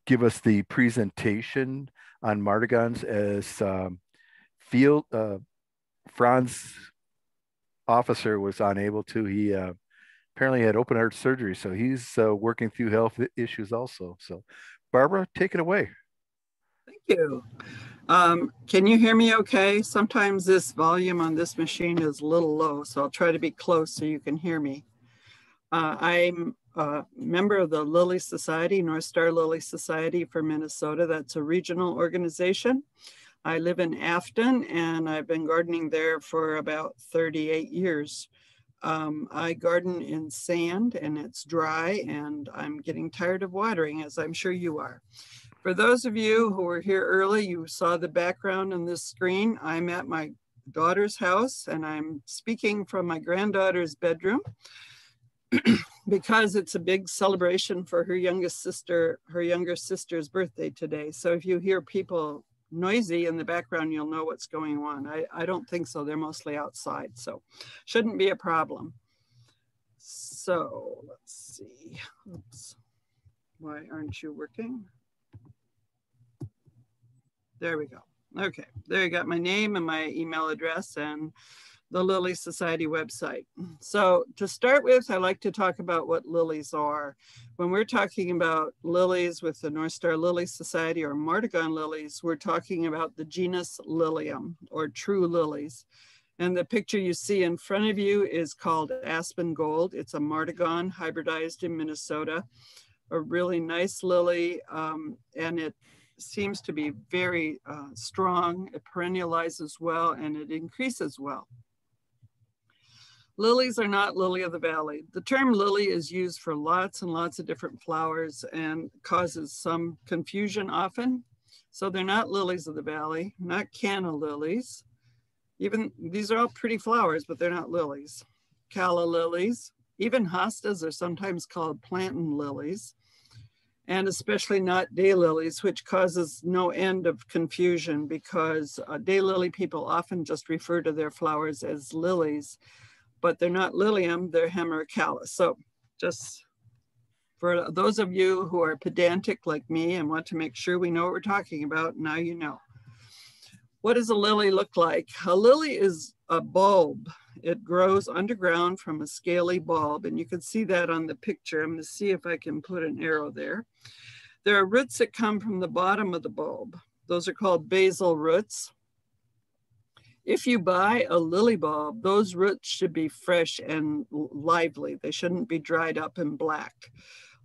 give us the presentation on Martagons as field Franz officer was unable to. He apparently had open heart surgery, so he's working through health issues also. So, Barbara, take it away. Thank you. Can you hear me okay? Sometimes this volume on this machine is a little low, so I'll try to be close so you can hear me. I'm a member of the Lily Society, North Star Lily Society for Minnesota. That's a regional organization. I live in Afton, and I've been gardening there for about 38 years. I garden in sand, and it's dry, and I'm getting tired of watering, as I'm sure you are. For those of you who were here early, you saw the background on this screen. I'm at my daughter's house, and I'm speaking from my granddaughter's bedroom because it's a big celebration for her younger sister's birthday today. So if you hear people noisy in the background, you'll know what's going on. I don't think so. They're mostly outside, so shouldn't be a problem. So let's see. Oops. Why aren't you working? There we go. Okay, there you got my name and my email address and the Lily Society website. So to start with, I like to talk about what lilies are. When we're talking about lilies with the North Star Lily Society or Martagon lilies, we're talking about the genus Lilium or true lilies. And the picture you see in front of you is called Aspen Gold. It's a Martagon hybridized in Minnesota, a really nice lily, and it seems to be very strong. It perennializes well and it increases well. Lilies are not lily of the valley. The term lily is used for lots and lots of different flowers and causes some confusion often. So they're not lilies of the valley, not canna lilies. Even these are all pretty flowers, but they're not lilies. Calla lilies, even hostas are sometimes called plantain lilies, and especially not daylilies, which causes no end of confusion because daylily people often just refer to their flowers as lilies, but they're not lilium, they're hemerocallis. So just for those of you who are pedantic like me and want to make sure we know what we're talking about, now you know. What does a lily look like? A lily is a bulb. It grows underground from a scaly bulb, and you can see that on the picture. I'm going to see if I can put an arrow there. There are roots that come from the bottom of the bulb. Those are called basal roots. If you buy a lily bulb, those roots should be fresh and lively. They shouldn't be dried up and black.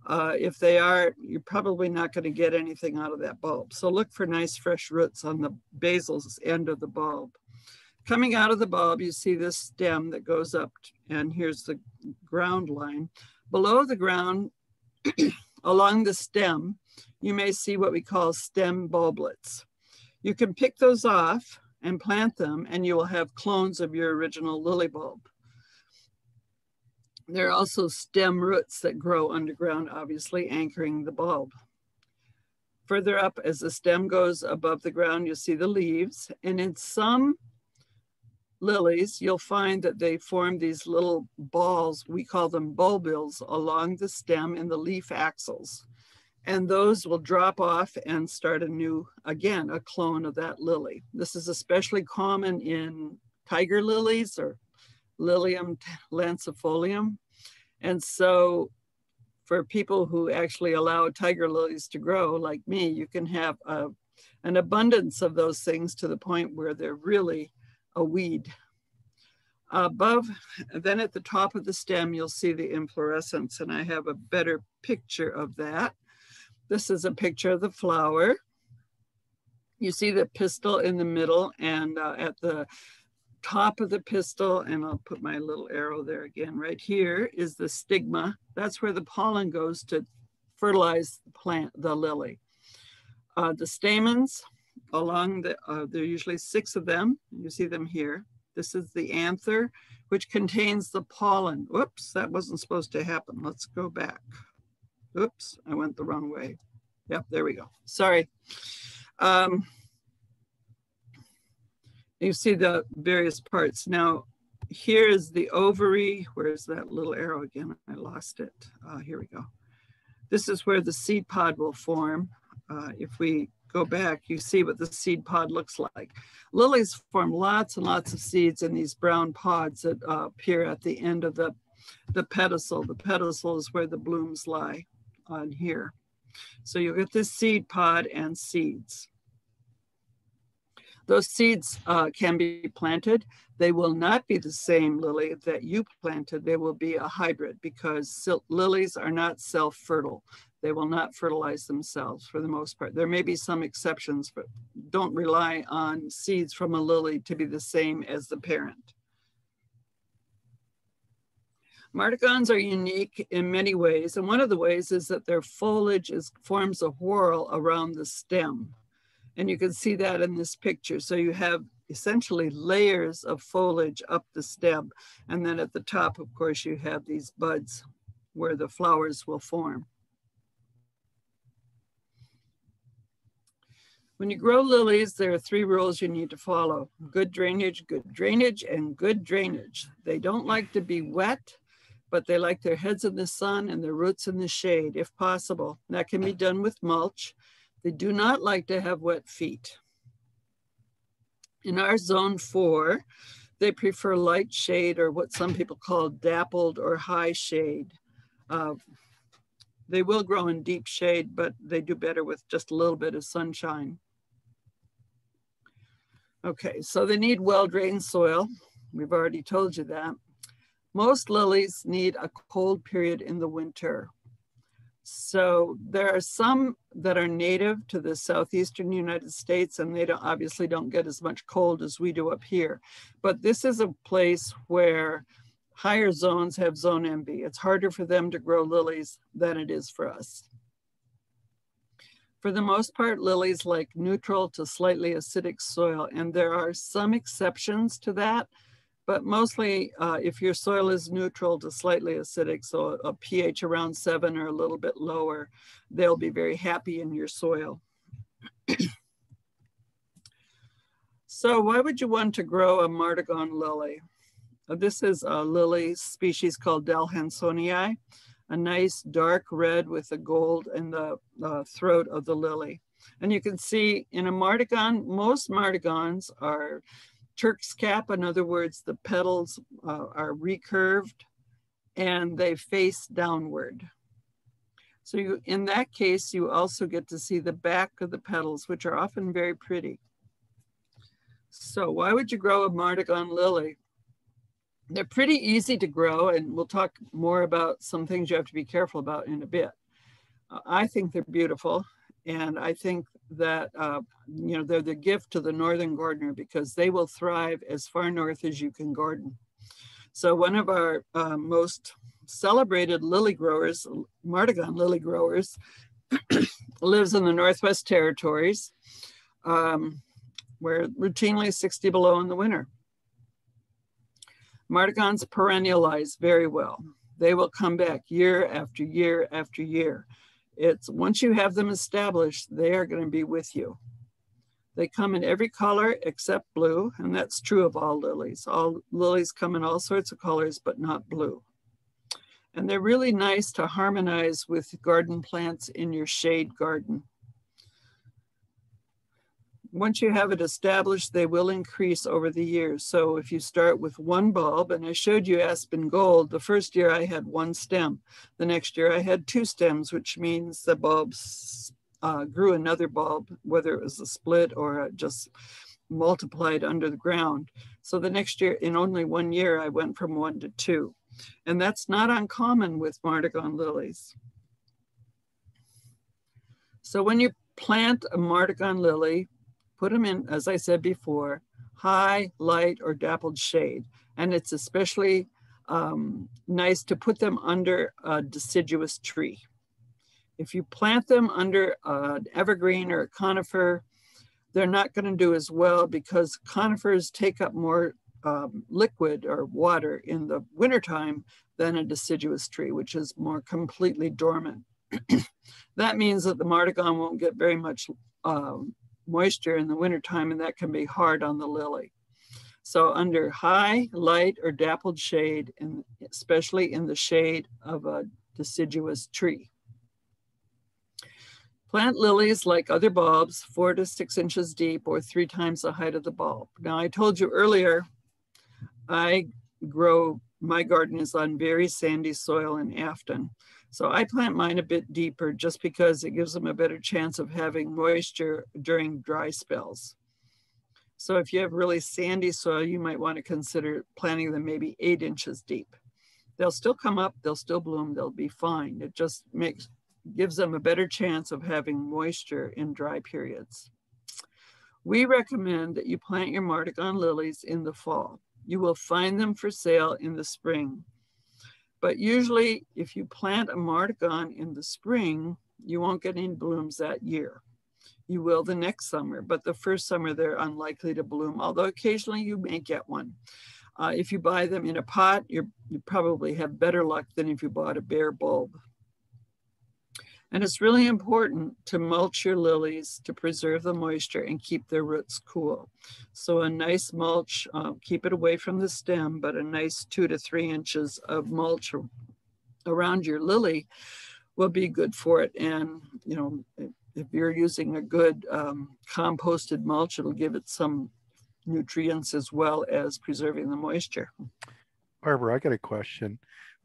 If they are, you're probably not going to get anything out of that bulb. So look for nice fresh roots on the basal end of the bulb. Coming out of the bulb, you see this stem that goes up, and here's the ground line. Below the ground, along the stem, you may see what we call stem bulblets. You can pick those off and plant them, and you will have clones of your original lily bulb. There are also stem roots that grow underground, obviously anchoring the bulb. Further up, as the stem goes above the ground, you'll see the leaves. And in some lilies, you'll find that they form these little balls, we call them bulbils, along the stem in the leaf axils. And those will drop off and start a new, again, a clone of that lily. This is especially common in tiger lilies or Lilium lancifolium. And so for people who actually allow tiger lilies to grow, like me, you can have an abundance of those things to the point where they're really a weed. Above, then at the top of the stem, you'll see the inflorescence, and I have a better picture of that. This is a picture of the flower. You see the pistil in the middle, and at the top of the pistil, and I'll put my little arrow there again, right here is the stigma. That's where the pollen goes to fertilize the plant, the lily. The stamens along the, there are usually 6 of them. You see them here. This is the anther, which contains the pollen. Whoops, that wasn't supposed to happen. Let's go back. Oops, I went the wrong way. Yep, there we go. Sorry. You see the various parts. Now, here is the ovary. Where's that little arrow again? I lost it. Here we go. This is where the seed pod will form. if we go back, you see what the seed pod looks like. Lilies form lots and lots of seeds in these brown pods that appear at the end of the pedicel. The pedicel is where the blooms lie on here. So you'll get this seed pod and seeds. Those seeds can be planted. They will not be the same lily that you planted. They will be a hybrid because lilies are not self-fertile. They will not fertilize themselves for the most part. There may be some exceptions, but don't rely on seeds from a lily to be the same as the parent. Martagons are unique in many ways, and one of the ways is that their foliage forms a whorl around the stem. And you can see that in this picture. So you have essentially layers of foliage up the stem. And then at the top, of course, you have these buds where the flowers will form. When you grow lilies, there are 3 rules you need to follow. Good drainage, and good drainage. They don't like to be wet, but they like their heads in the sun and their roots in the shade, if possible. That can be done with mulch. They do not like to have wet feet. In our zone 4, they prefer light shade, or what some people call dappled or high shade. They will grow in deep shade, but they do better with just a little bit of sunshine. Okay, so they need well-drained soil. We've already told you that. Most lilies need a cold period in the winter. So there are some that are native to the southeastern United States, and they obviously don't get as much cold as we do up here. But this is a place where higher zones have zone envy. It's harder for them to grow lilies than it is for us. For the most part, lilies like neutral to slightly acidic soil, and there are some exceptions to that. But mostly, if your soil is neutral to slightly acidic, so a pH around 7 or a little bit lower, they'll be very happy in your soil. So why would you want to grow a Martagon lily? This is a lily species called Dalhansonii, a nice dark red with the gold in the throat of the lily. And you can see in a Martagon, most Martagons are Turk's cap. In other words, the petals are recurved and they face downward. So in that case, you also get to see the back of the petals, which are often very pretty. So why would you grow a Martagon lily? They're pretty easy to grow, and we'll talk more about some things you have to be careful about in a bit. I think they're beautiful. And I think that, they're the gift to the northern gardener because they will thrive as far north as you can garden. So one of our most celebrated lily growers, Martagon lily growers, lives in the Northwest Territories, where routinely 60 below in the winter. Martagons perennialize very well. They will come back year after year after year. Once you have them established, they are going to be with you. They come in every color except blue, and that's true of all lilies. All lilies come in all sorts of colors, but not blue. And they're really nice to harmonize with garden plants in your shade garden. Once you have it established, they will increase over the years. So if you start with 1 bulb, and I showed you Aspen Gold, the first year I had 1 stem. The next year I had 2 stems, which means the bulbs grew another bulb, whether it was a split or just multiplied under the ground. So the next year, in only 1 year, I went from 1 to 2. And that's not uncommon with Martagon lilies. So when you plant a Martagon lily, put them in, as I said before, high, light, or dappled shade. And it's especially nice to put them under a deciduous tree. If you plant them under an evergreen or a conifer, they're not going to do as well because conifers take up more liquid or water in the wintertime than a deciduous tree, which is more completely dormant. That means that the Martagon won't get very much moisture in the wintertime, and that can be hard on the lily. So under high, light, or dappled shade, and especially in the shade of a deciduous tree. Plant lilies like other bulbs, 4 to 6 inches deep or 3 times the height of the bulb. Now, I told you earlier, my garden is on very sandy soil in Afton. So I plant mine a bit deeper just because it gives them a better chance of having moisture during dry spells. So if you have really sandy soil, you might want to consider planting them maybe 8 inches deep. They'll still come up, they'll still bloom, they'll be fine. It just gives them a better chance of having moisture in dry periods. We recommend that you plant your Martagon lilies in the fall. You will find them for sale in the spring. But usually if you plant a Martagon in the spring, you won't get any blooms that year. You will the next summer, but the first summer they're unlikely to bloom, although occasionally you may get one. If you buy them in a pot, you probably have better luck than if you bought a bare bulb. And it's really important to mulch your lilies to preserve the moisture and keep their roots cool. So a nice mulch, keep it away from the stem, but a nice 2 to 3 inches of mulch around your lily will be good for it. And, you know, if you're using a good composted mulch, it'll give it some nutrients as well as preserving the moisture. Barbara, I got a question.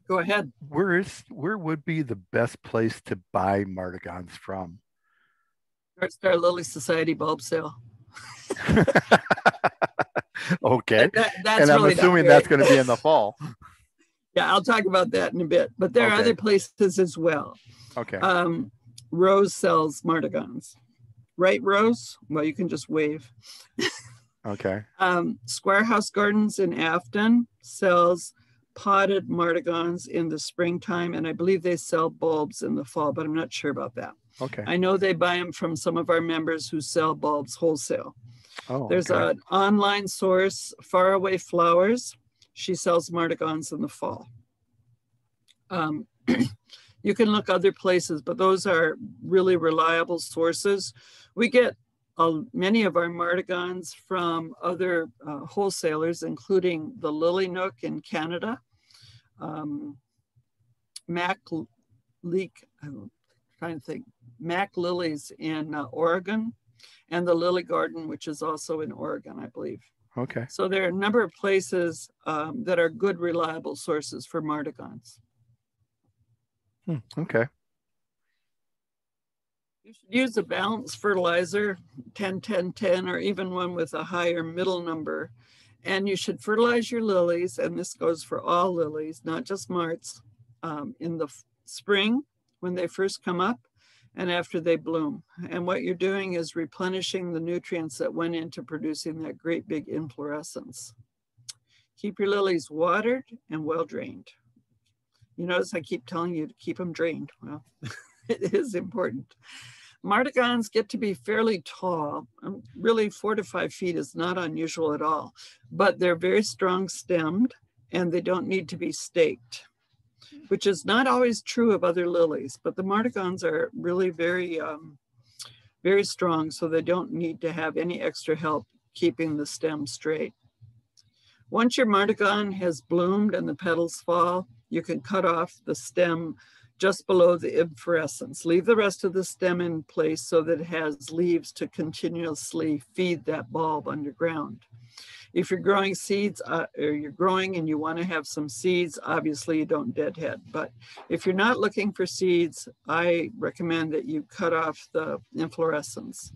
Go ahead. Where would be the best place to buy Martagons from? North Star Lily Society bulb sale. Okay. That's and I'm really assuming that's going to be in the fall. Yeah, I'll talk about that in a bit. But there are other places as well. Okay. Rose sells Martagons. Right, Rose? Well, you can just wave. Okay. Square House Gardens in Afton sells potted Martagons in the springtime, and I believe they sell bulbs in the fall, but I'm not sure about that. Okay. I know they buy them from some of our members who sell bulbs wholesale. Oh, There's an online source, Faraway Flowers. She sells Martagons in the fall. You can look other places, but those are really reliable sources. We get many of our Martagons from other wholesalers, including the Lily Nook in Canada, Mac Lilies in Oregon, and the Lily Garden, which is also in Oregon, I believe. Okay. So there are a number of places that are good, reliable sources for Martagons. Okay. You should use a balanced fertilizer, 10-10-10, or even one with a higher middle number. And you should fertilize your lilies, and this goes for all lilies, not just Marts, in the spring when they first come up and after they bloom. And what you're doing is replenishing the nutrients that went into producing that great big inflorescence. Keep your lilies watered and well drained. You notice I keep telling you to keep them drained. Well, it is important. Martagons get to be fairly tall. Really 4 to 5 feet is not unusual at all, but they're very strong stemmed and they don't need to be staked, which is not always true of other lilies, but the Martagons are really very, very strong, so they don't need to have any extra help keeping the stem straight. Once your Martagon has bloomed and the petals fall, you can cut off the stem just below the inflorescence. Leave the rest of the stem in place so that it has leaves to continuously feed that bulb underground. If you're growing seeds, or you're growing and you want to have some seeds, obviously you don't deadhead. But if you're not looking for seeds, I recommend that you cut off the inflorescence.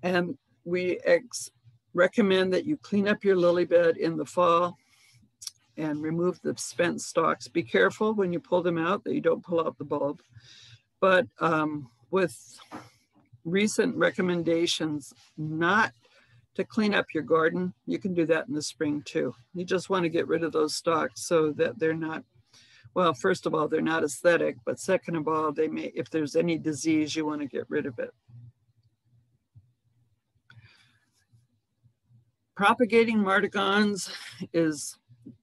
And we recommend that you clean up your lily bed in the fall and remove the spent stalks. Be careful when you pull them out that you don't pull out the bulb. But with recent recommendations not to clean up your garden, you can do that in the spring too. You just want to get rid of those stalks so that they're not, well, first of all, they're not aesthetic, but second of all, they may, if there's any disease, you want to get rid of it. Propagating Martagons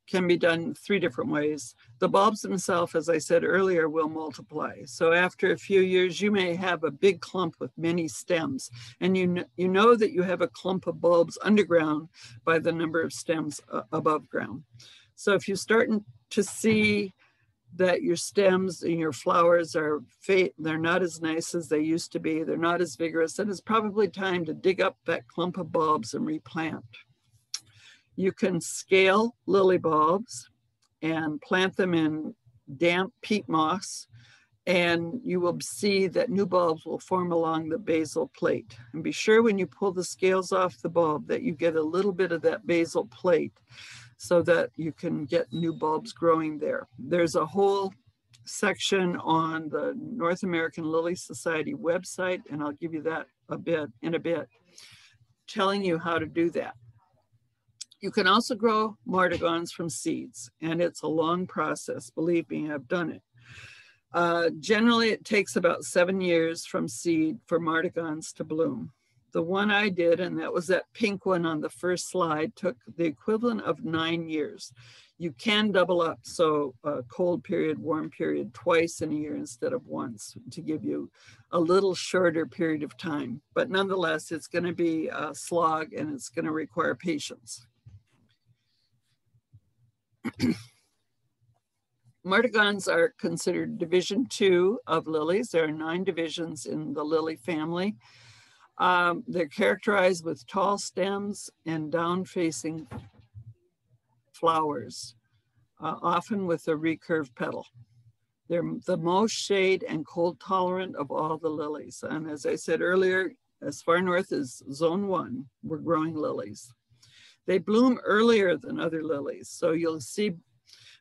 can be done 3 different ways. The bulbs themselves, as I said earlier, will multiply. So after a few years, you may have a big clump with many stems, and you know that you have a clump of bulbs underground by the number of stems above ground. So if you're starting to see that your stems and your flowers they're not as nice as they used to be. They're not as vigorous, and it's probably time to dig up that clump of bulbs and replant. You can scale lily bulbs and plant them in damp peat moss, and you will see that new bulbs will form along the basal plate. And be sure when you pull the scales off the bulb that you get a little bit of that basal plate so that you can get new bulbs growing there. There's a whole section on the North American Lily Society website, and I'll give you that in a bit, telling you how to do that. You can also grow Martagons from seeds, and it's a long process. Believe me, I've done it. Generally, it takes about 7 years from seed for Martagons to bloom. The one I did, and that was that pink one on the first slide, took the equivalent of 9 years. You can double up, so cold period, warm period, twice in a year instead of once, to give you a little shorter period of time. But nonetheless, it's going to be a slog, and it's going to require patience. Martagons are considered division 2 of lilies. There are 9 divisions in the lily family. They're characterized with tall stems and down-facing flowers, often with a recurved petal. They're the most shade and cold tolerant of all the lilies. And as I said earlier, as far north as zone 1, we're growing lilies. They bloom earlier than other lilies. So you'll see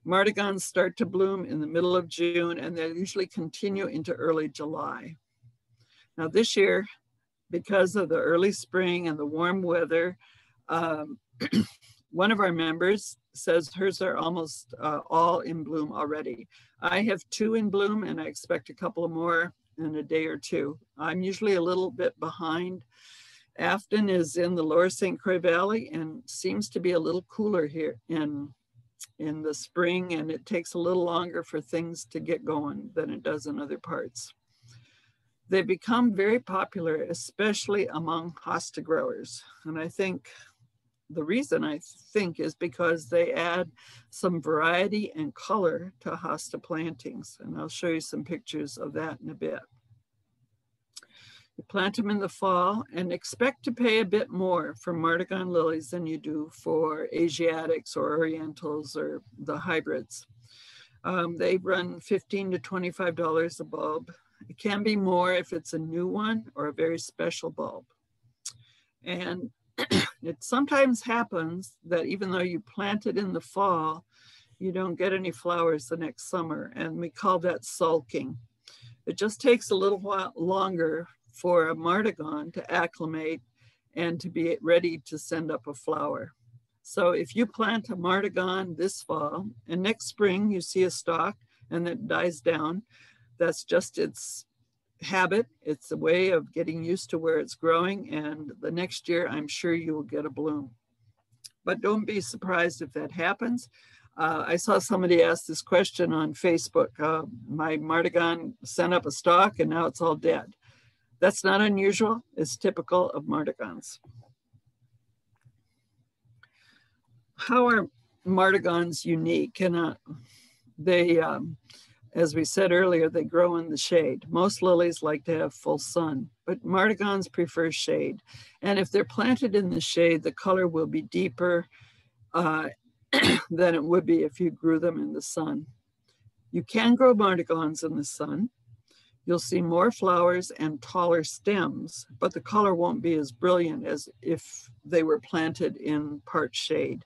Martagons start to bloom in the middle of June, and they usually continue into early July. Now this year, because of the early spring and the warm weather, one of our members says hers are almost all in bloom already. I have 2 in bloom, and I expect a couple of more in a day or 2. I'm usually a little bit behind. Afton is in the lower St. Croix Valley and seems to be a little cooler here in the spring, and it takes a little longer for things to get going than it does in other parts. They become very popular, especially among hosta growers. And I think the reason is because they add some variety and color to hosta plantings. And I'll show you some pictures of that in a bit. You plant them in the fall and expect to pay a bit more for Martagon lilies than you do for Asiatics or Orientals or the hybrids. They run $15 to $25 a bulb. It can be more if it's a new one or a very special bulb. And it sometimes happens that even though you plant it in the fall, you don't get any flowers the next summer. And we call that sulking. It just takes a little while longer for a Martagon to acclimate and to be ready to send up a flower. So if you plant a Martagon this fall and next spring you see a stalk and it dies down, that's just its habit. It's a way of getting used to where it's growing, and the next year I'm sure you will get a bloom. But don't be surprised if that happens. I saw somebody ask this question on Facebook. My Martagon sent up a stalk and now it's all dead. That's not unusual. It's typical of Martagons. How are Martagons unique? And as we said earlier, they grow in the shade. Most lilies like to have full sun, but Martagons prefer shade. And if they're planted in the shade, the color will be deeper than it would be if you grew them in the sun. You can grow Martagons in the sun. You'll see more flowers and taller stems, but the color won't be as brilliant as if they were planted in part shade.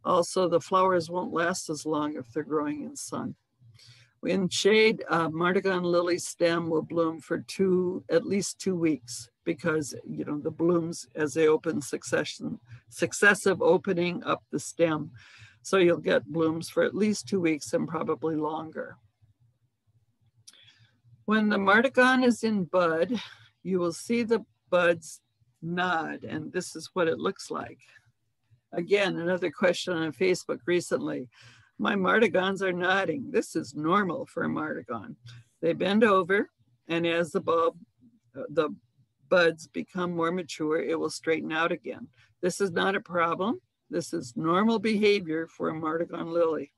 Also, the flowers won't last as long if they're growing in sun. In shade, Martagon lily stem will bloom for at least 2 weeks because, the blooms as they open successive opening up the stem. So you'll get blooms for at least 2 weeks and probably longer. When the Martagon is in bud, you will see the buds nod, and this is what it looks like. Again, another question on Facebook recently. My Martagons are nodding. This is normal for a Martagon. They bend over, and as the buds become more mature, it will straighten out again. This is not a problem. This is normal behavior for a Martagon lily.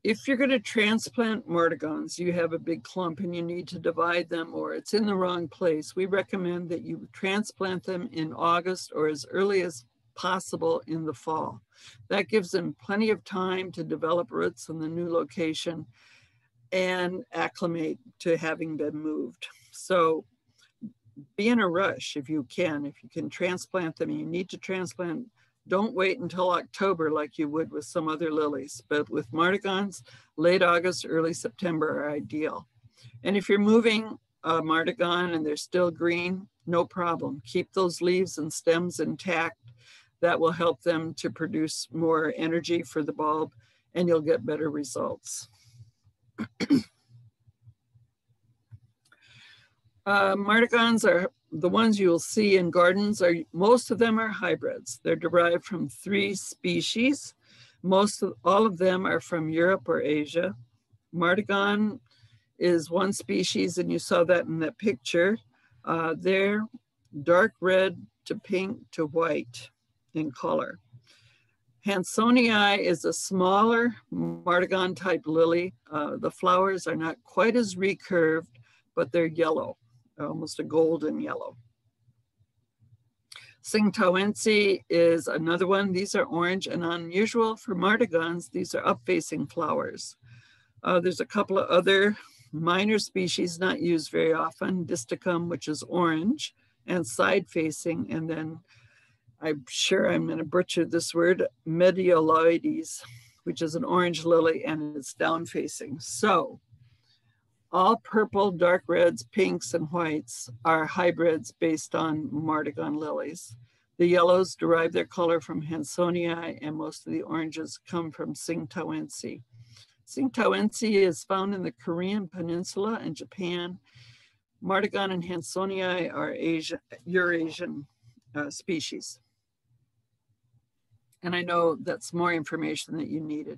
If you're going to transplant Martagons, you have a big clump and you need to divide them, or it's in the wrong place, we recommend that you transplant them in August or as early as possible in the fall. That gives them plenty of time to develop roots in the new location and acclimate to having been moved. So be in a rush if you can. If you can transplant them, you need to transplant. Don't wait until October like you would with some other lilies. But with Martagons, late August, early September are ideal. And if you're moving a Martagon and they're still green, no problem. Keep those leaves and stems intact. That will help them to produce more energy for the bulb, and you'll get better results. Martagons are the ones you'll see in gardens. Most of them are hybrids. They're derived from 3 species. All of them are from Europe or Asia. Martagon is one species, and you saw that in that picture. They're dark red to pink to white in color. Hansonii is a smaller Martagon type lily. The flowers are not quite as recurved, but they're yellow, almost a golden yellow. Tsingtaoense is another one. These are orange and unusual for Martagons. These are up-facing flowers. There's a couple of other minor species not used very often. Disticum, which is orange and side-facing, and then I'm sure I'm going to butcher this word, Medioloides, which is an orange lily and it's down-facing. So all purple, dark reds, pinks, and whites are hybrids based on Martagon lilies. The yellows derive their color from Hansonii, and most of the oranges come from Tsingtaoense. Tsingtaoense is found in the Korean Peninsula and Japan. Martagon and Hansonii are Eurasian species. And I know that's more information that you needed.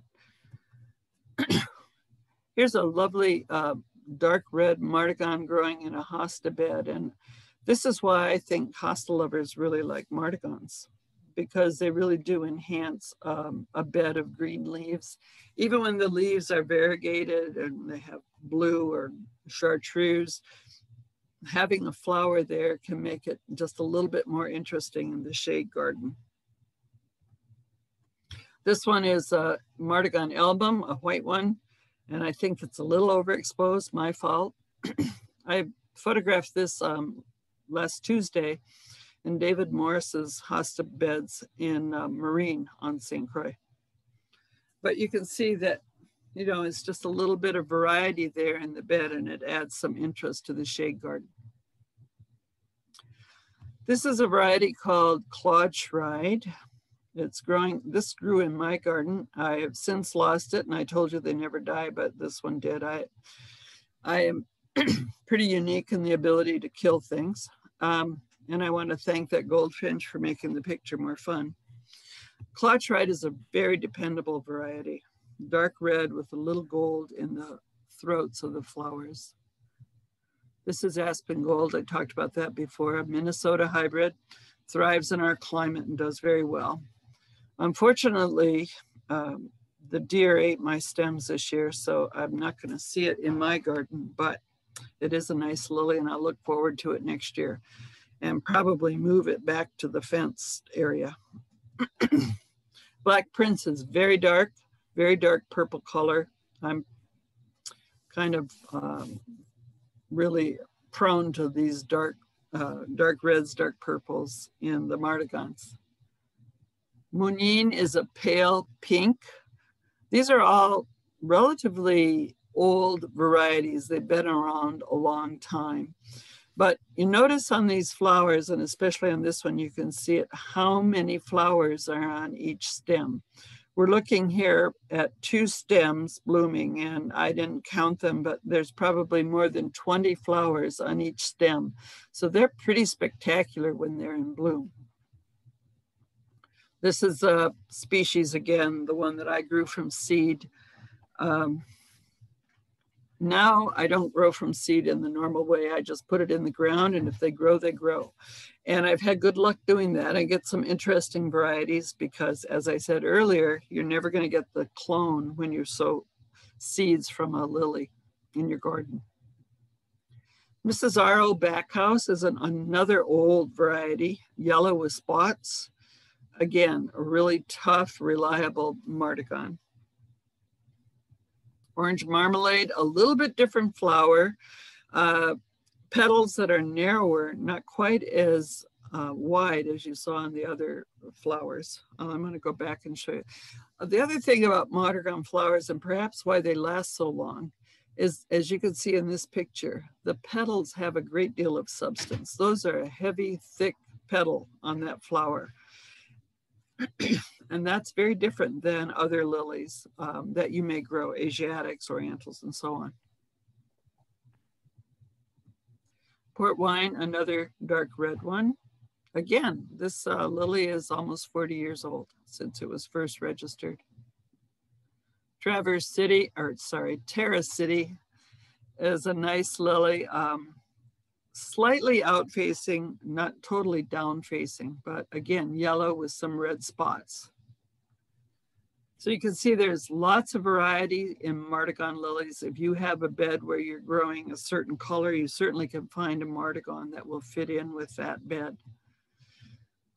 Here's a lovely dark red Martagon growing in a hosta bed. And this is why I think hosta lovers really like Martagons, because they really do enhance a bed of green leaves. Even when the leaves are variegated and they have blue or chartreuse, having a flower there can make it just a little bit more interesting in the shade garden. This one is a Martagon album, a white one, and I think it's a little overexposed, my fault. I photographed this last Tuesday in David Morris's hosta beds in Marine on St. Croix. But you can see that, you know, it's just a little bit of variety there in the bed, and it adds some interest to the shade garden. This is a variety called Claude Schride. It's growing, this grew in my garden. I have since lost it, and I told you they never die, but this one did. I am pretty unique in the ability to kill things. And I want to thank that goldfinch for making the picture more fun. Claude Schride is a very dependable variety, dark red with a little gold in the throats of the flowers. This is Aspen Gold. I talked about that before. A Minnesota hybrid, thrives in our climate and does very well. Unfortunately, the deer ate my stems this year, so I'm not going to see it in my garden, but it is a nice lily, and I'll look forward to it next year and probably move it back to the fenced area. Black Prince is very dark purple color. I'm kind of really prone to these dark reds, dark purples in the Martagons. Ronningen is a pale pink. These are all relatively old varieties. They've been around a long time. But you notice on these flowers, and especially on this one, you can see it, how many flowers are on each stem. We're looking here at 2 stems blooming, and I didn't count them, but there's probably more than 20 flowers on each stem. So they're pretty spectacular when they're in bloom. This is a species, again, the one that I grew from seed. Now I don't grow from seed in the normal way. I just put it in the ground, and if they grow, they grow. And I've had good luck doing that. I get some interesting varieties because, as I said earlier, you're never going to get the clone when you're so seeds from a lily in your garden. Mrs. R.O. Backhouse is another old variety, yellow with spots. Again, a really tough, reliable Martagon. Orange Marmalade, a little bit different flower. Petals that are narrower, not quite as wide as you saw on the other flowers. I'm going to go back and show you. The other thing about Martagon flowers, and perhaps why they last so long, is, as you can see in this picture, the petals have a great deal of substance. Those are a heavy, thick petal on that flower. And that's very different than other lilies that you may grow, Asiatics, Orientals, and so on. Port wine, another dark red one. Again, this lily is almost 40 years old since it was first registered. Terrace City is a nice lily, slightly out-facing, not totally down-facing, but again, yellow with some red spots. So you can see there's lots of variety in Martagon lilies. If you have a bed where you're growing a certain color, you certainly can find a Martagon that will fit in with that bed.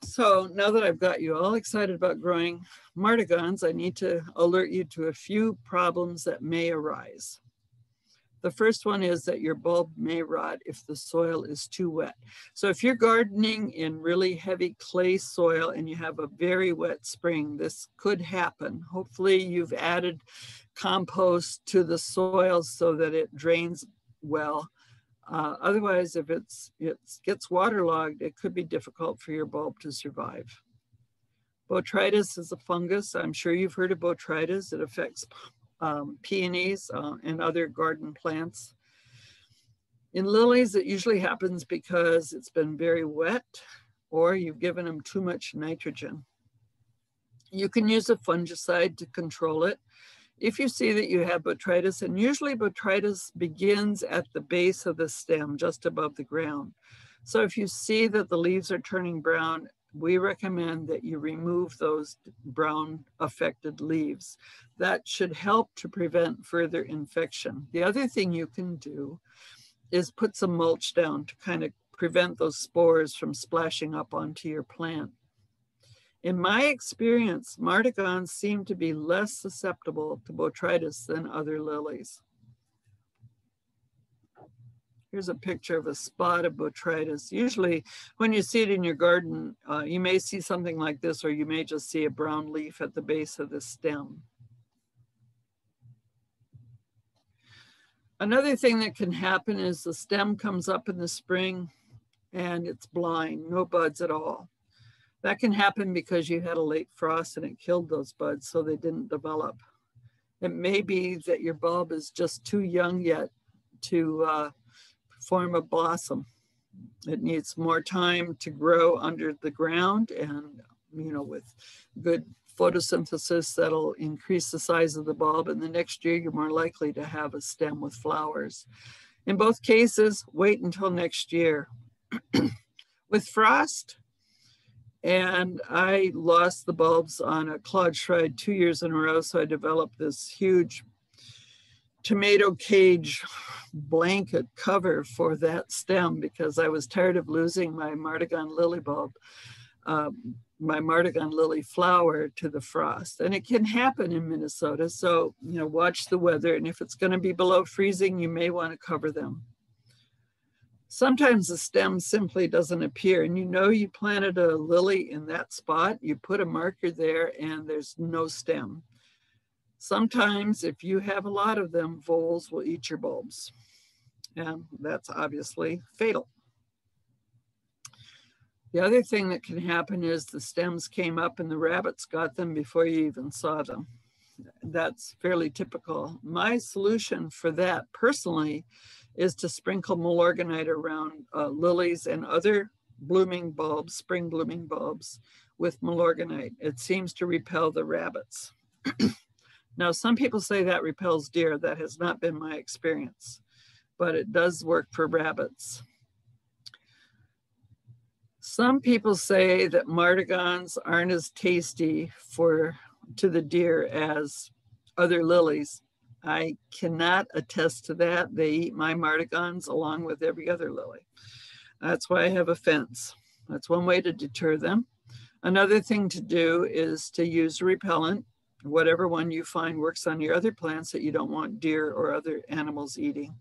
So now that I've got you all excited about growing Martagons, I need to alert you to a few problems that may arise. The first one is that your bulb may rot if the soil is too wet. So if you're gardening in really heavy clay soil and you have a very wet spring, this could happen. Hopefully you've added compost to the soil so that it drains well. Otherwise, if it gets waterlogged, it could be difficult for your bulb to survive. Botrytis is a fungus. I'm sure you've heard of botrytis. It affects peonies and other garden plants. In lilies, it usually happens because it's been very wet or you've given them too much nitrogen. You can use a fungicide to control it. If you see that you have botrytis, and usually botrytis begins at the base of the stem, just above the ground. So if you see that the leaves are turning brown, we recommend that you remove those brown affected leaves. That should help to prevent further infection. The other thing you can do is put some mulch down to kind of prevent those spores from splashing up onto your plant. In my experience, Martagons seem to be less susceptible to botrytis than other lilies. Here's a picture of a spot of botrytis. Usually when you see it in your garden, you may see something like this, or you may just see a brown leaf at the base of the stem. Another thing that can happen is the stem comes up in the spring and it's blind, no buds at all. That can happen because you had a late frost and it killed those buds, so they didn't develop. It may be that your bulb is just too young yet to form a blossom. It needs more time to grow under the ground, and with good photosynthesis that'll increase the size of the bulb, and the next year you're more likely to have a stem with flowers. In both cases, wait until next year. With frost, and I lost the bulbs on a clod shrike 2 years in a row, so I developed this huge tomato cage blanket cover for that stem because I was tired of losing my Martagon lily bulb, my Martagon lily flower to the frost. And it can happen in Minnesota, so watch the weather, and if it's going to be below freezing, you may want to cover them. Sometimes the stem simply doesn't appear, and you planted a lily in that spot, you put a marker there and there's no stem. Sometimes if you have a lot of them, voles will eat your bulbs, and that's obviously fatal. The other thing that can happen is the stems came up and the rabbits got them before you even saw them. That's fairly typical. My solution for that personally is to sprinkle Milorganite around lilies and other blooming bulbs, spring blooming bulbs, with Milorganite. It seems to repel the rabbits. Now, some people say that repels deer. That has not been my experience, but it does work for rabbits. Some people say that Martagons aren't as tasty to the deer as other lilies. I cannot attest to that. They eat my Martagons along with every other lily. That's why I have a fence. That's one way to deter them. Another thing to do is to use a repellent, whatever one you find works on your other plants that you don't want deer or other animals eating.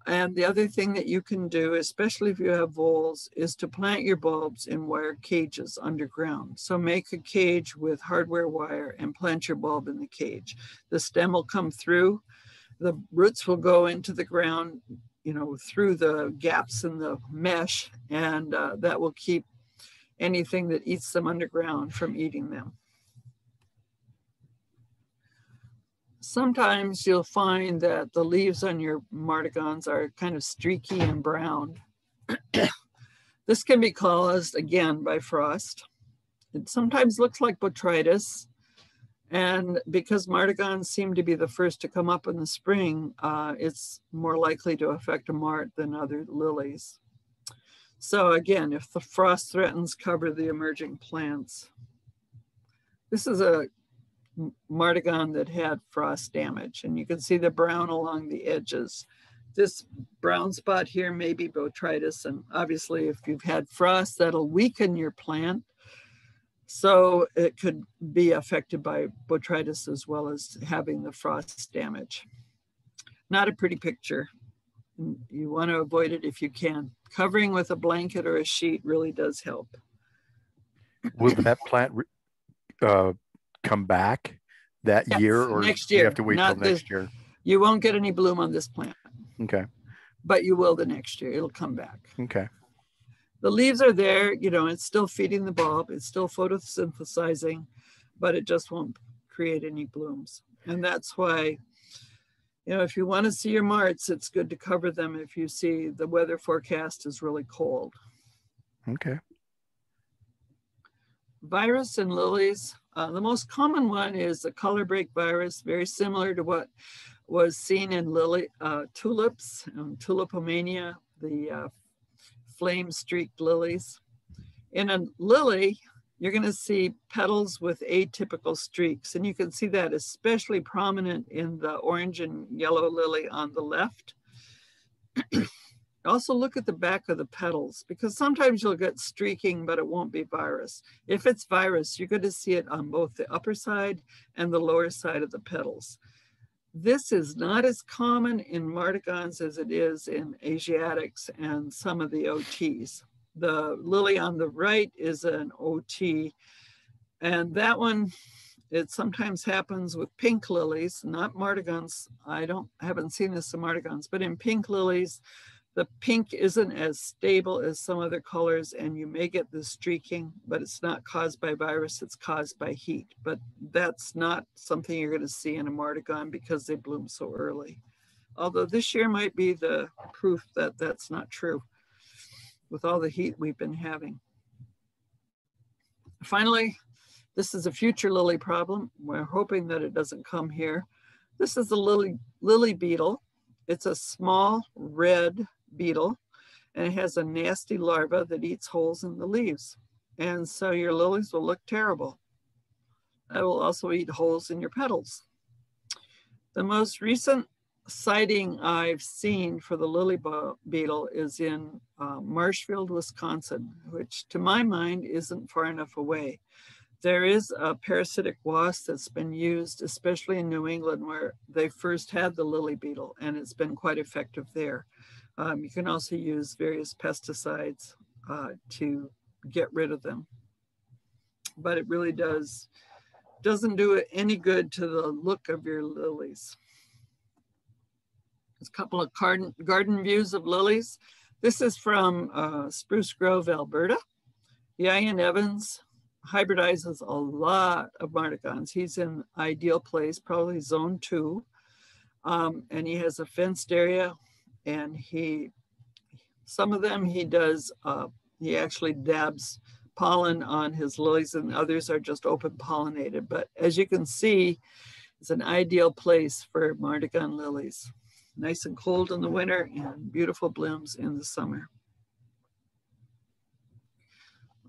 And the other thing that you can do, especially if you have voles, is to plant your bulbs in wire cages underground. So make a cage with hardware wire and plant your bulb in the cage. The stem will come through, the roots will go into the ground, through the gaps in the mesh, and that will keep anything that eats them underground from eating them. Sometimes you'll find that the leaves on your Martagons are kind of streaky and brown. This can be caused, again, by frost. It sometimes looks like botrytis. And because Martagons seem to be the first to come up in the spring, it's more likely to affect a mart than other lilies. So again, if the frost threatens, cover the emerging plants. This is a Martagon that had frost damage, and you can see the brown along the edges. This brown spot here may be botrytis, and obviously if you've had frost, that'll weaken your plant. So it could be affected by botrytis as well as having the frost damage. Not a pretty picture. You want to avoid it if you can. Covering with a blanket or a sheet really does help. Will that plant come back that year, or next year? You have to wait till next year? You won't get any bloom on this plant. Okay. But you will the next year. It'll come back. Okay. The leaves are there, it's still feeding the bulb, it's still photosynthesizing, but it just won't create any blooms. And that's why, if you want to see your marts, it's good to cover them if you see the weather forecast is really cold. Okay. Virus in lilies. The most common one is the color break virus, very similar to what was seen in tulips, tulipomania, the flame-streaked lilies. In a lily, you're going to see petals with atypical streaks, and you can see that especially prominent in the orange and yellow lily on the left. Also look at the back of the petals, because sometimes you'll get streaking, but it won't be virus. If it's virus, you're going to see it on both the upper side and the lower side of the petals. This is not as common in Martagons as it is in Asiatics and some of the OTs. The lily on the right is an OT, and that one, it sometimes happens with pink lilies, not Martagons. I haven't seen this in Martagons, but in pink lilies, the pink isn't as stable as some other colors, and you may get the streaking, but it's not caused by virus, it's caused by heat. But that's not something you're going to see in a Martagon because they bloom so early. Although this year might be the proof that that's not true with all the heat we've been having. Finally, this is a future lily problem. We're hoping that it doesn't come here. This is the lily beetle. It's a small red beetle, and it has a nasty larva that eats holes in the leaves. And so your lilies will look terrible. It will also eat holes in your petals. The most recent sighting I've seen for the lily beetle is in Marshfield, Wisconsin, which to my mind isn't far enough away. There is a parasitic wasp that's been used, especially in New England, where they first had the lily beetle, and it's been quite effective there. You can also use various pesticides to get rid of them. But it really doesn't do it any good to the look of your lilies. There's a couple of garden views of lilies. This is from Spruce Grove, Alberta. Ian Evans hybridizes a lot of Martagons. He's in ideal place, probably zone 2. And he has a fenced area, and some of them he does, he actually dabs pollen on his lilies, and others are just open pollinated. But as you can see, it's an ideal place for Martagon lilies. Nice and cold in the winter and beautiful blooms in the summer.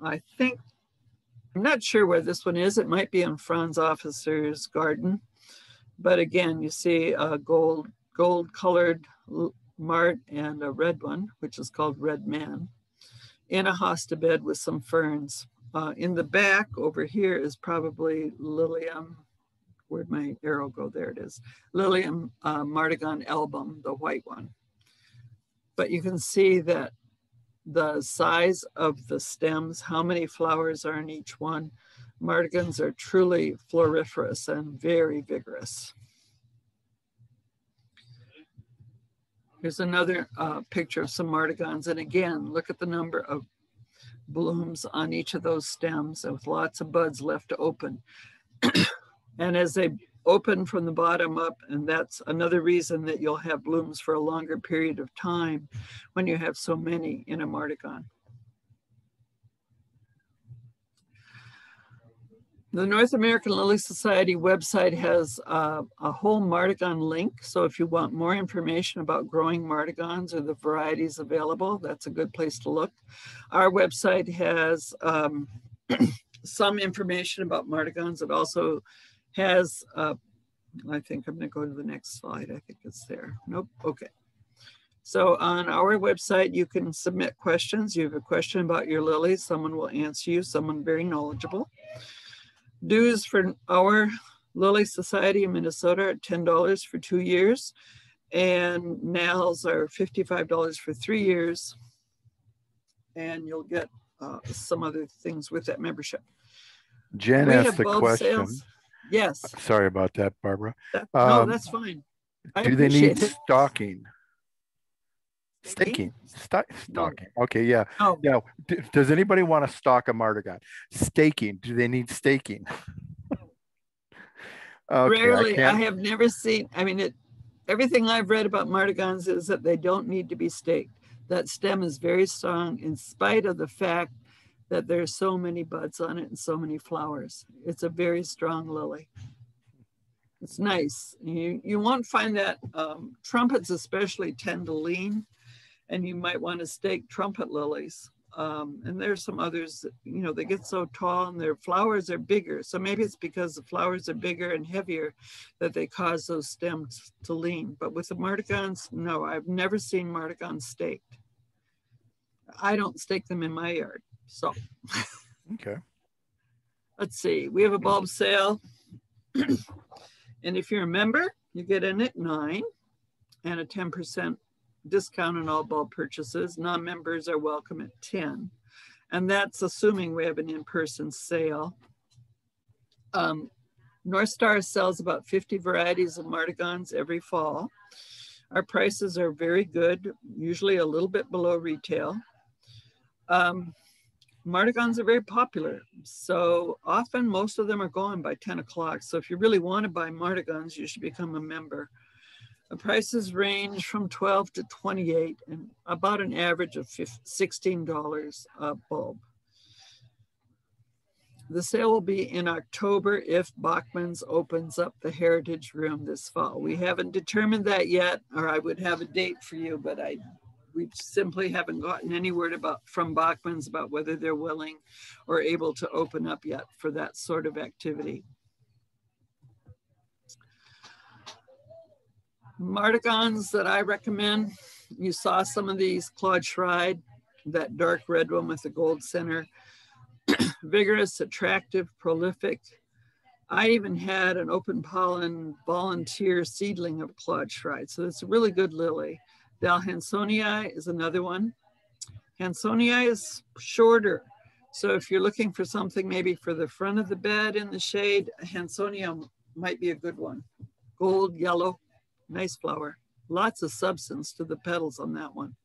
I'm not sure where this one is. It might be in Franz Officer's garden, But again, you see a gold colored mart and a red one, which is called Red Man, in a hosta bed with some ferns. In the back over here is probably Lilium. Where'd my arrow go? There it is. Lilium Martagon album, the white one. But you can see that the size of the stems, how many flowers are in each one. Martagons are truly floriferous and very vigorous. Here's another picture of some Martagons. And again, look at the number of blooms on each of those stems with lots of buds left to open. And as they open from the bottom up, and that's another reason that you'll have blooms for a longer period of time when you have so many in a Martagon. The North American Lily Society website has a whole Martagon link. So if you want more information about growing Martagons or the varieties available, that's a good place to look. Our website has some information about Martagons. It also has, I think I'm going to go to the next slide. I think it's there. Nope. Okay. So on our website, you can submit questions. You have a question about your lilies, someone will answer you, someone very knowledgeable. Dues for our Lily Society in Minnesota are $10 for 2 years, and NALs are $55 for 3 years, and you'll get some other things with that membership. Jen asked the question. Sales. Yes. Sorry about that, Barbara. No, that's fine. Do they need stocking? Staking. Stocking. No. Okay, yeah. No. Now, does anybody want to stock a Martagon? Staking. Do they need staking? Okay, rarely. I have never seen, I mean, everything I've read about Martagons is that they don't need to be staked. That stem is very strong in spite of the fact that there's so many buds on it and so many flowers. It's a very strong lily. It's nice. You won't find that trumpets especially tend to lean, and you might want to stake trumpet lilies. And there's some others that, you know, they get so tall and their flowers are bigger. So maybe it's because the flowers are bigger and heavier that they cause those stems to lean. But with the Martagons, no, I've never seen Martagons staked. I don't stake them in my yard. So, okay. Let's see. We have a bulb sale. And if you're a member, you get in at 9 and a 10% discount on all bulb purchases. Non-members are welcome at 10. And that's assuming we have an in-person sale. North Star sells about 50 varieties of Martagons every fall. Our prices are very good, usually a little bit below retail. Martagons are very popular. So often most of them are gone by 10 o'clock. So if you really want to buy Martagons, you should become a member. The prices range from $12 to $28 and about an average of $16 a bulb. The sale will be in October if Bachman's opens up the Heritage Room this fall. We haven't determined that yet, or I would have a date for you, but we simply haven't gotten any word from Bachman's about whether they're willing or able to open up yet for that sort of activity. Martagons that I recommend, you saw some of these, Claude Schride, that dark red one with the gold center. Vigorous, attractive, prolific. I even had an open pollen volunteer seedling of Claude Schride, so it's a really good lily. Val Hansonii is another one. Hansonii is shorter, so if you're looking for something maybe for the front of the bed in the shade, Hansonii might be a good one. Gold, yellow, nice flower. Lots of substance to the petals on that one.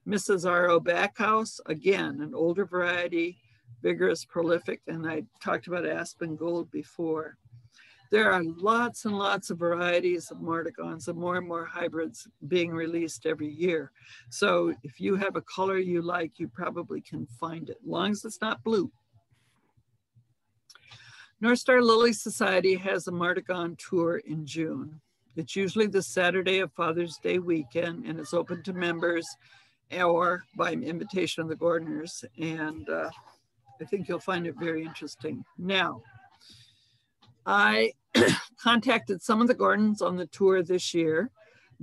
Mrs. R.O. Backhouse, again, an older variety, vigorous, prolific, and I talked about Aspen Gold before. There are lots and lots of varieties of Martagons and more hybrids being released every year. So if you have a color you like, you probably can find it, as long as it's not blue. North Star Lily Society has a Martagon tour in June. It's usually the Saturday of Father's Day weekend, and it's open to members or by invitation of the gardeners. And I think you'll find it very interesting. Now, I contacted some of the gardens on the tour this year.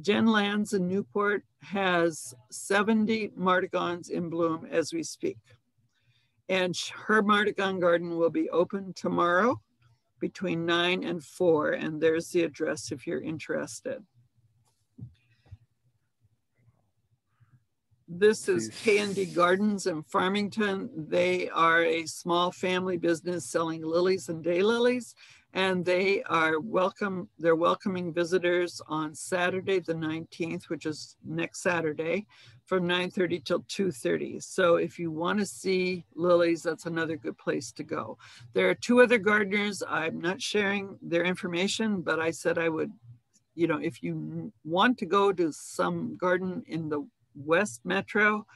Jen Lands in Newport has 70 Martagons in bloom as we speak. And her Martagon garden will be open tomorrow between 9 and 4. And there's the address if you're interested. This is K&D Gardens in Farmington. They are a small family business selling lilies and daylilies, and they are they're welcoming visitors on Saturday the 19th, which is next Saturday, from 9:30 till 2:30. So if you want to see lilies, that's another good place to go. There are 2 other gardeners. I'm not sharing their information, but I said I would, if you want to go to some garden in the West Metro,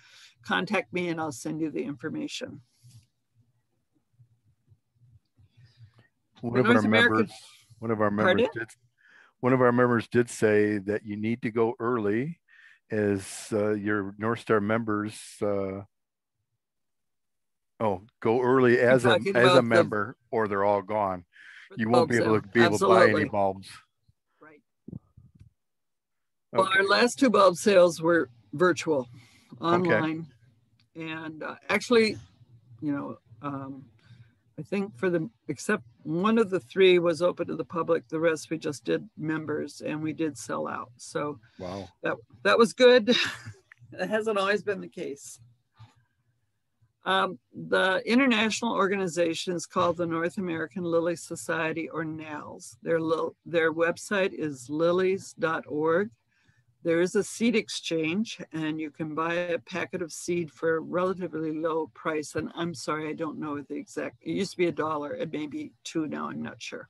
contact me and I'll send you the information. One of our members did say that you need to go early, as your North Star members go early as a member, or they're all gone. You won't be able to buy any bulbs. Right. Well, our last 2 bulb sales were virtual, online, and actually, I think except one of the 3 was open to the public. The rest we just did members, and we did sell out. So wow, that was good. It hasn't always been the case. The international organization is called the North American Lily Society, or NALS. Their website is lilies.org. There is a seed exchange, and you can buy a packet of seed for a relatively low price. And I'm sorry, I don't know the exact, it used to be $1. It may be $2 now, I'm not sure.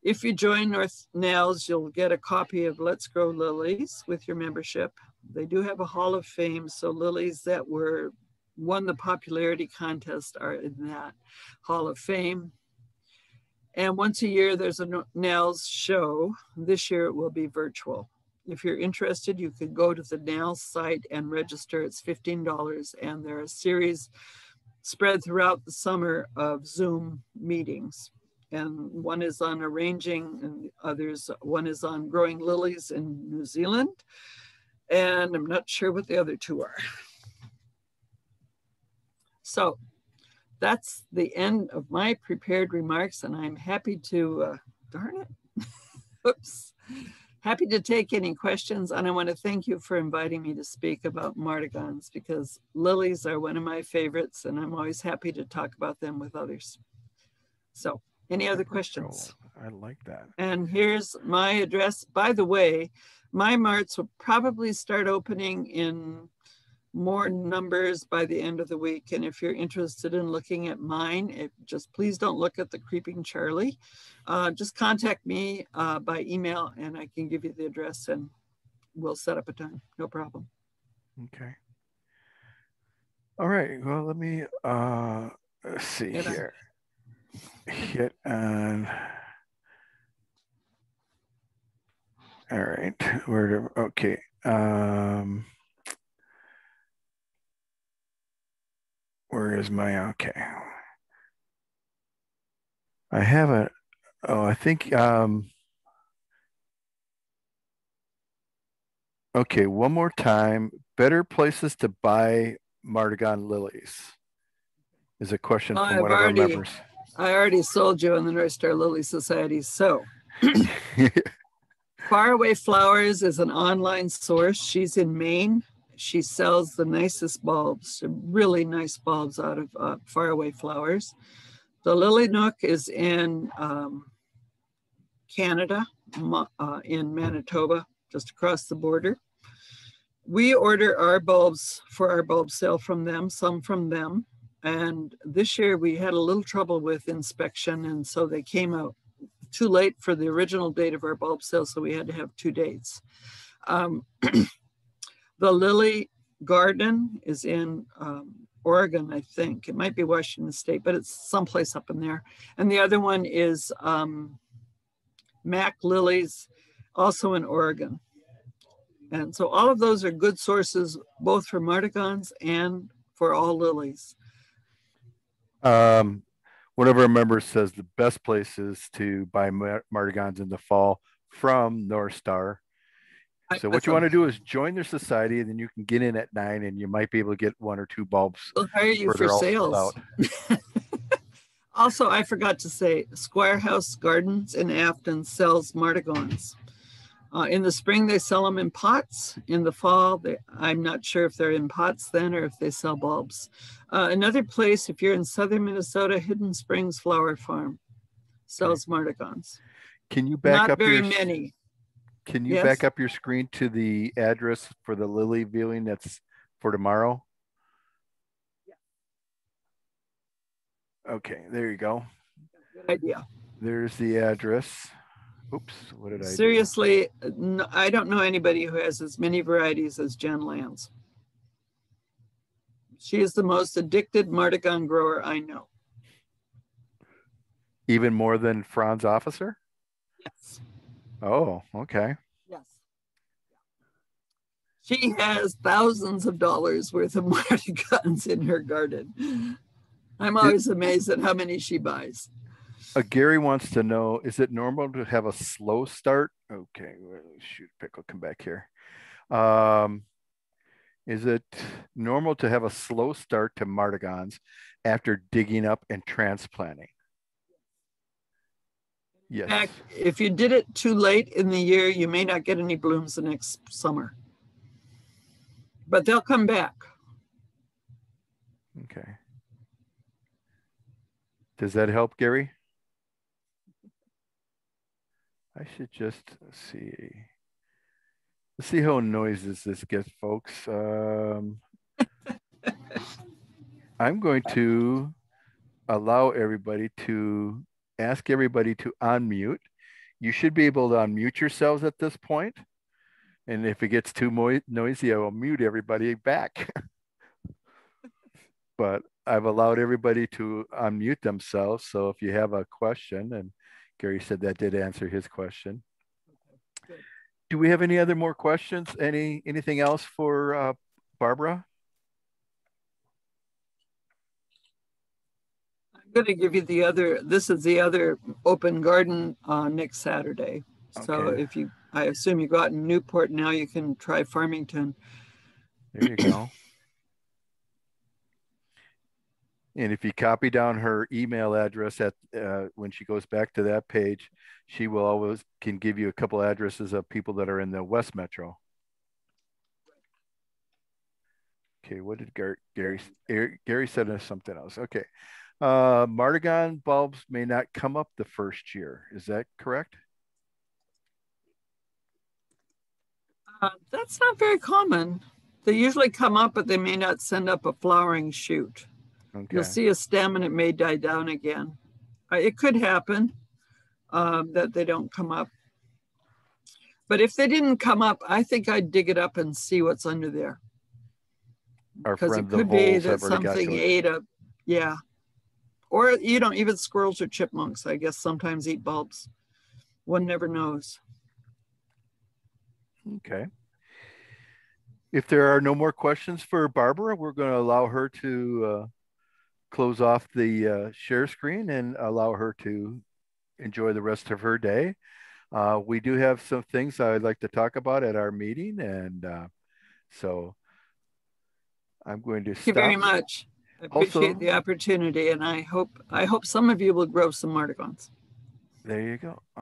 If you join North NALS, you'll get a copy of Let's Grow Lilies with your membership. They do have a Hall of Fame, so lilies that won the popularity contest are in that Hall of Fame. And once a year, there's a NALS show. This year, it will be virtual. If you're interested, you could go to the NALS site and register. It's $15, and there are a series spread throughout the summer of Zoom meetings. And one is on arranging, and one is on growing lilies in New Zealand. And I'm not sure what the other 2 are. So that's the end of my prepared remarks, and I'm happy to, darn it, oops. Happy to take any questions, and I want to thank you for inviting me to speak about Martagons, because lilies are one of my favorites, and I'm always happy to talk about them with others. So, any other questions? I like that. And here's my address. By the way, my marts will probably start opening in more numbers by the end of the week. And if you're interested in looking at mine, just please don't look at the Creeping Charlie. Just contact me by email, and I can give you the address, and we'll set up a time. No problem. Okay. All right. Well, let me see here. Hit on. All right. Okay. Where is my, okay. I haven't, I think, okay, one more time. Better places to buy Martagon lilies is a question from one of our members. I already sold you on the North Star Lily Society. So Faraway Flowers is an online source. She's in Maine. She sells the nicest bulbs, really nice bulbs out of Faraway Flowers. The Lily Nook is in Canada, in Manitoba, just across the border. We order our bulbs for our bulb sale from them, some from them. And this year we had a little trouble with inspection, and so they came out too late for the original date of our bulb sale, so we had to have 2 dates. The Lily Garden is in Oregon, I think. It might be Washington State, but it's someplace up in there. And the other one is Mac Lilies, also in Oregon. And so all of those are good sources, both for Martagons and for all lilies. When one of our members says the best place is to buy Martagons in the fall from North Star. I'm So what with you want them. to do is join their society, and then you can get in at 9, and you might be able to get 1 or 2 bulbs They'll hire you before for they're all sold sales. out. Also, I forgot to say, Squire House Gardens in Afton sells Martagons. In the spring, they sell them in pots. In the fall, I'm not sure if they're in pots then or if they sell bulbs. Another place, if you're in southern Minnesota, Hidden Springs Flower Farm Okay. sells Martagons. Can you back Not up very your many. Can you back Yes? up your screen to the address for the lily viewing that's for tomorrow? Okay, there you go. Good idea. There's the address. Oops, what did I do? Seriously, no, I don't know anybody who has as many varieties as Jen Lands. She is the most addicted Martagon grower I know. Even more than Franz Officer? Yes. Oh, okay. Yes. She has thousands of dollars worth of Martagons in her garden. I'm It, always amazed at how many she buys. Gary wants to know, is it normal to have a slow start? Okay, shoot, pickle, come back here. Um, is it normal to have a slow start to Martagons after digging up and transplanting? In Yes. fact, if you did it too late in the year, you may not get any blooms the next summer. But they'll come back. Okay. Does that help, Gary? I should just see. Let's see how noises this gets, folks. I'm going to allow everybody to ask everybody to unmute. You should be able to unmute yourselves at this point. And if it gets too noisy, I will mute everybody back. But I've allowed everybody to unmute themselves. So if you have a question, and Gary said that did answer his question. Good. Do we have any other more questions? Anything else for Barbara? I'm going to give you the other, this is the other open garden next Saturday. So Okay, if you, I assume you go out in Newport now, you can try Farmington. there you go. And if you copy down her email address at when she goes back to that page, she will always can give you a couple addresses of people that are in the West Metro. Okay, what did Gary said something else? Okay, Martagon bulbs may not come up the first year. Is that correct? That's not very common. They usually come up, but they may not send up a flowering shoot. You'll Okay. see a stem and it may die down again. It could happen that they don't come up. But if they didn't come up, I think I'd dig it up and see what's under there. Our Because it friend the could be voles that have already got something to it. ate a, yeah. Or, even squirrels or chipmunks, I guess, sometimes eat bulbs. One never knows. Okay. If there are no more questions for Barbara, we're going to allow her to close off the share screen and allow her to enjoy the rest of her day. We do have some things I'd like to talk about at our meeting, and so I'm going to Thank you very stop. much. I appreciate Also, the opportunity, and I hope some of you will grow some Martagons. there you go.